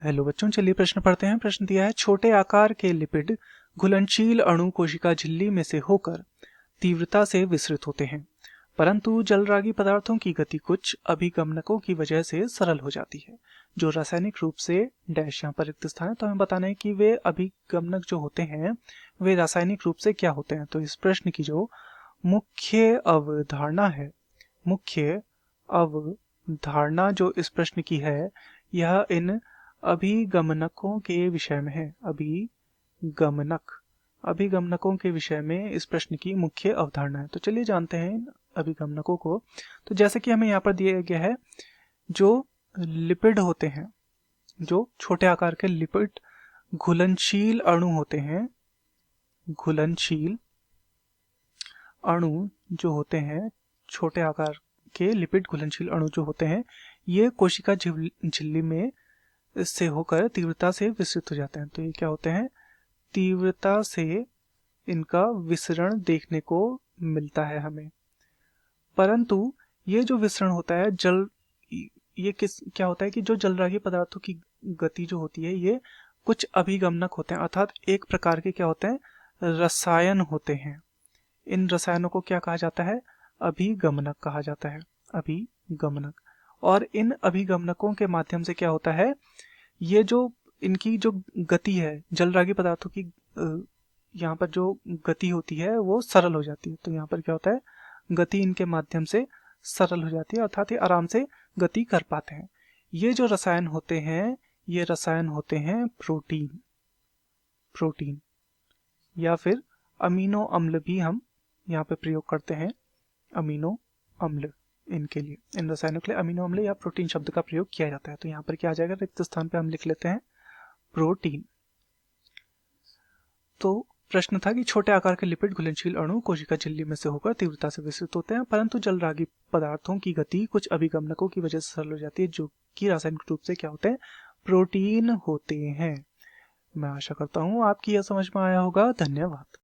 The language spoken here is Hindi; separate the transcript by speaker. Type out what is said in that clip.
Speaker 1: हेलो बच्चों, चलिए प्रश्न पढ़ते हैं। प्रश्न दिया है, छोटे आकार के लिपिड घुलनशील अणु कोशिका झिल्ली में से होकर तीव्रता से विसरित होते हैं, परंतु जलरागी पदार्थों की गति कुछ अभिगमनकों की वजह से सरल हो जाती है, जो रासायनिक रूप से डैश। यहाँ पर रिक्त स्थान है, तो हमें बताना है कि वे अभिगमनक जो होते हैं वे रासायनिक रूप से क्या होते हैं। तो इस प्रश्न की जो मुख्य अवधारणा है, मुख्य अवधारणा जो इस प्रश्न की है, यह इन अभिगमनकों के विषय में है। अभिगमनकों के विषय में इस प्रश्न की मुख्य अवधारणा है। तो चलिए जानते हैं इन अभिगमनकों को। तो जैसे कि हमें यहाँ पर दिया गया है, जो लिपिड होते हैं, जो छोटे आकार के लिपिड घुलनशील अणु होते हैं, घुलनशील अणु जो होते हैं, छोटे आकार के लिपिड घुलनशील अणु जो होते हैं, ये कोशिका झिल्ली में से होकर तीव्रता से विसरित हो जाते हैं। तो ये क्या होते हैं? तीव्रता से इनका विसरण देखने को मिलता है हमें। परंतु ये जो विसरण होता है ये क्या होता है कि जो जलरागी पदार्थों की गति जो होती है, ये कुछ अभिगमनक होते हैं, अर्थात एक प्रकार के क्या होते हैं? रसायन होते हैं। इन रसायनों को क्या कहा जाता है? अभिगमनक कहा जाता है, अभिगमनक। और इन अभिगमनकों के माध्यम से क्या होता है, ये जो इनकी जो गति है, जलरागी पदार्थों की यहाँ पर जो गति होती है वो सरल हो जाती है। तो यहाँ पर क्या होता है? गति इनके माध्यम से सरल हो जाती है, अर्थात ये आराम से गति कर पाते हैं। ये जो रसायन होते हैं, ये रसायन होते हैं प्रोटीन या फिर अमीनो अम्ल भी हम यहाँ पे प्रयोग करते हैं। अमीनो अम्ल, इनके लिए, इन रसायनों के लिए अमीनो अम्ल या प्रोटीन शब्द का प्रयोग किया जाता है। तो यहाँ पर क्या आ जाएगा? रिक्त स्थान पे हम लिख लेते हैं प्रोटीन। तो प्रश्न था कि छोटे आकार के लिपिड घुलनशील अणु कोशिका झिल्ली में से होकर तीव्रता से विसरित होते हैं, परंतु जलरागी पदार्थों की गति कुछ अभिगमनकों की वजह से सरल हो जाती है, जो कि रासायनिक रूप से क्या होते हैं? प्रोटीन होते हैं। मैं आशा करता हूँ आपकी यह समझ में आया होगा। धन्यवाद।